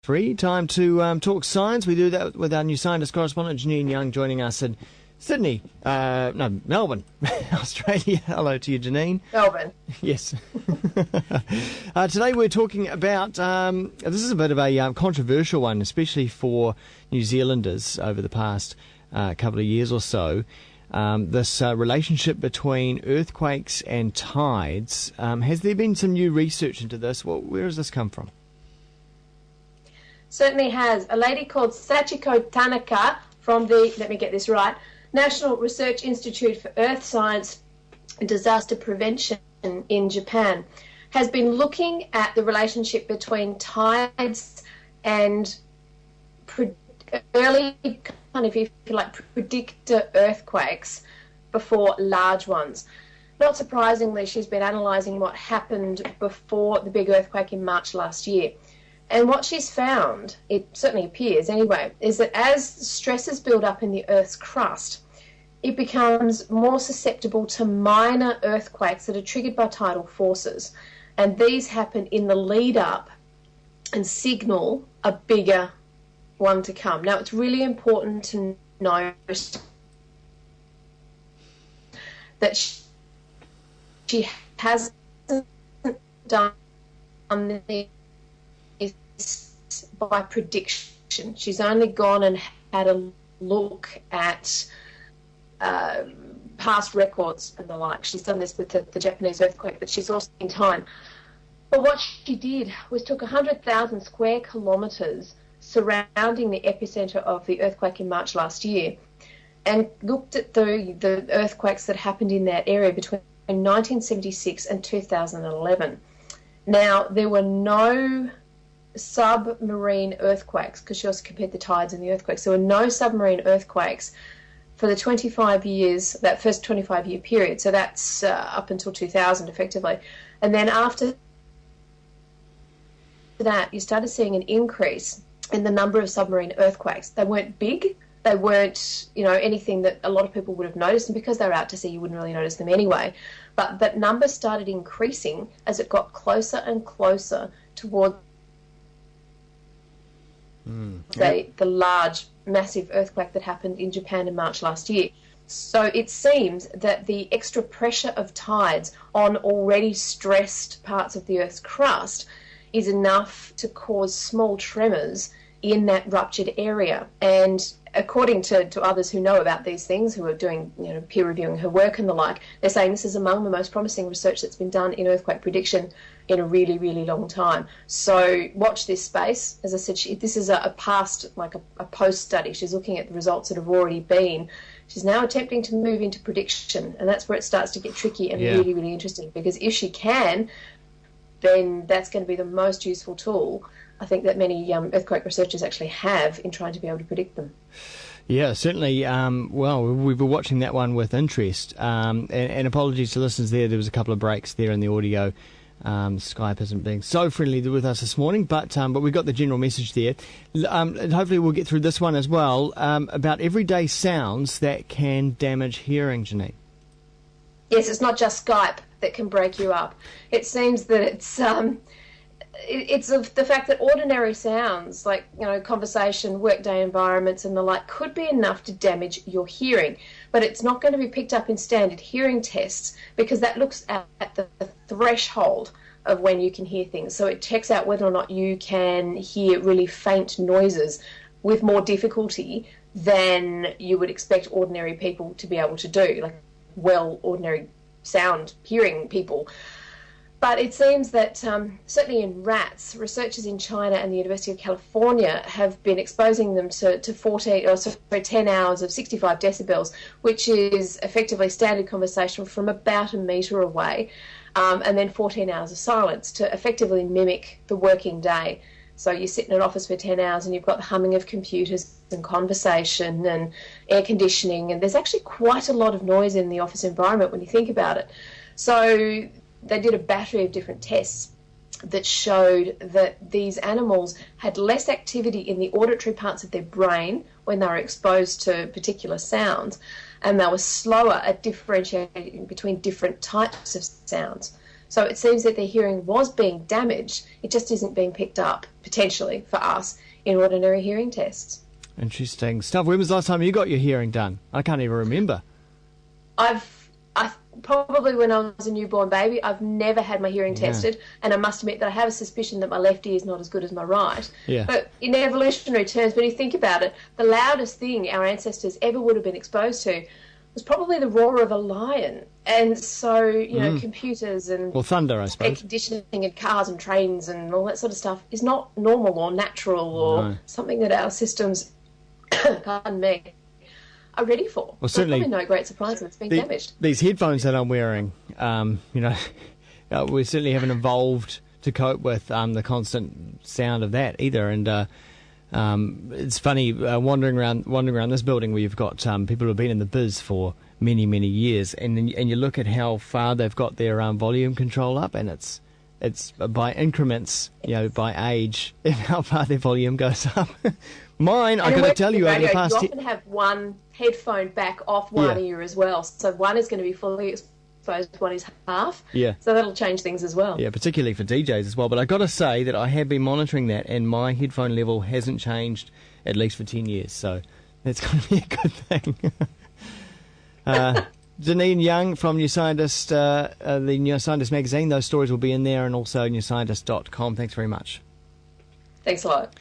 Free time to talk science. We do that with our new scientist correspondent, Janine Young, joining us in Sydney. Melbourne, Australia. Hello to you, Janine. Melbourne. Yes. Today we're talking about, this is a bit of a controversial one, especially for New Zealanders over the past couple of years or so. This relationship between earthquakes and tides. Has there been some new research into this? Well, where has this come from? Certainly has. A lady called Sachiko Tanaka from the, let me get this right, National Research Institute for Earth Science and Disaster Prevention in Japan has been looking at the relationship between tides and early kind of, if you like, predictor earthquakes before large ones. Not surprisingly, she's been analysing what happened before the big earthquake in March last year. And what she's found, it certainly appears anyway, is that as stresses build up in the Earth's crust, it becomes more susceptible to minor earthquakes that are triggered by tidal forces. And these happen in the lead up and signal a bigger one to come. Now, it's really important to note that she hasn't done the by prediction. She's only gone and had a look at past records and the like. She's done this with the Japanese earthquake, but she's also in time. But what she did was took 100,000 square kilometres surrounding the epicentre of the earthquake in March last year and looked at the earthquakes that happened in that area between 1976 and 2011. Now, there were no submarine earthquakes, because she also compared the tides and the earthquakes. There were no submarine earthquakes for the 25 years, that first 25-year period. So that's up until 2000, effectively. And then after that, you started seeing an increase in the number of submarine earthquakes. They weren't big. They weren't, anything that a lot of people would have noticed. And because they're out to sea, you wouldn't really notice them anyway. But that number started increasing as it got closer and closer towards the large, massive earthquake that happened in Japan in March last year. So it seems that the extra pressure of tides on already stressed parts of the Earth's crust is enough to cause small tremors in that ruptured area. And according to others who know about these things, who are doing peer reviewing her work and the like, they're saying this is among the most promising research that's been done in earthquake prediction in a really, really long time. So watch this space. As I said, this is a past, like a post study. She's looking at the results that have already been. She's now attempting to move into prediction, and that's where it starts to get tricky and really, really interesting, because if she can, then that's going to be the most useful tool, I think, that many earthquake researchers actually have in trying to be able to predict them. Yeah, certainly. Well, we were watching that one with interest. And apologies to listeners there. There was a couple of breaks there in the audio. Skype isn't being so friendly with us this morning, but we got the general message there. And hopefully we'll get through this one as well, about everyday sounds that can damage hearing, Janine. Yes, it's not just Skype that can break you up. It seems that it's of the fact that ordinary sounds like conversation, workday environments and the like could be enough to damage your hearing, but it's not going to be picked up in standard hearing tests, because that looks at the threshold of when you can hear things. So it checks out whether or not you can hear really faint noises with more difficulty than you would expect ordinary people to be able to do, like ordinary sound hearing people. But it seems that certainly in rats, researchers in China and the University of California have been exposing them to 10 hours of 65 decibels, which is effectively standard conversation from about a metre away, and then 14 hours of silence to effectively mimic the working day. So you sit in an office for 10 hours and you've got the humming of computers and conversation and air conditioning, and there's actually quite a lot of noise in the office environment when you think about it. So they did a battery of different tests that showed that these animals had less activity in the auditory parts of their brain when they were exposed to particular sounds, and they were slower at differentiating between different types of sounds. So it seems that their hearing was being damaged. It just isn't being picked up, potentially, for us in ordinary hearing tests. Interesting stuff. When was the last time you got your hearing done? I can't even remember. I probably when I was a newborn baby. I've never had my hearing tested, and I must admit that I have a suspicion that my left ear is not as good as my right. Yeah. But in evolutionary terms, when you think about it, the loudest thing our ancestors ever would have been exposed to was probably the roar of a lion. And so, you know, computers and thunder, I air suppose. conditioning and cars and trains and all that sort of stuff is not normal or natural or something that our systems, pardon me, are ready for. Well, certainly, probably no great surprise that it's been damaged. These headphones that I'm wearing, we certainly haven't evolved to cope with the constant sound of that either. And it's funny wandering around this building where you've got people who've been in the biz for many, many years, and you look at how far they've got their volume control up, and it's by increments, by age, and how far their volume goes up. Mine, I've got to tell you, over the past... You often have one headphone back off one ear as well. So one is going to be fully exposed, one is half. Yeah. So that'll change things as well. Yeah, particularly for DJs as well. But I've got to say that I have been monitoring that, and my headphone level hasn't changed at least for 10 years. So that's going to be a good thing. Janine Young from New Scientist, the New Scientist magazine. Those stories will be in there, and also newscientist.com. Thanks very much. Thanks a lot.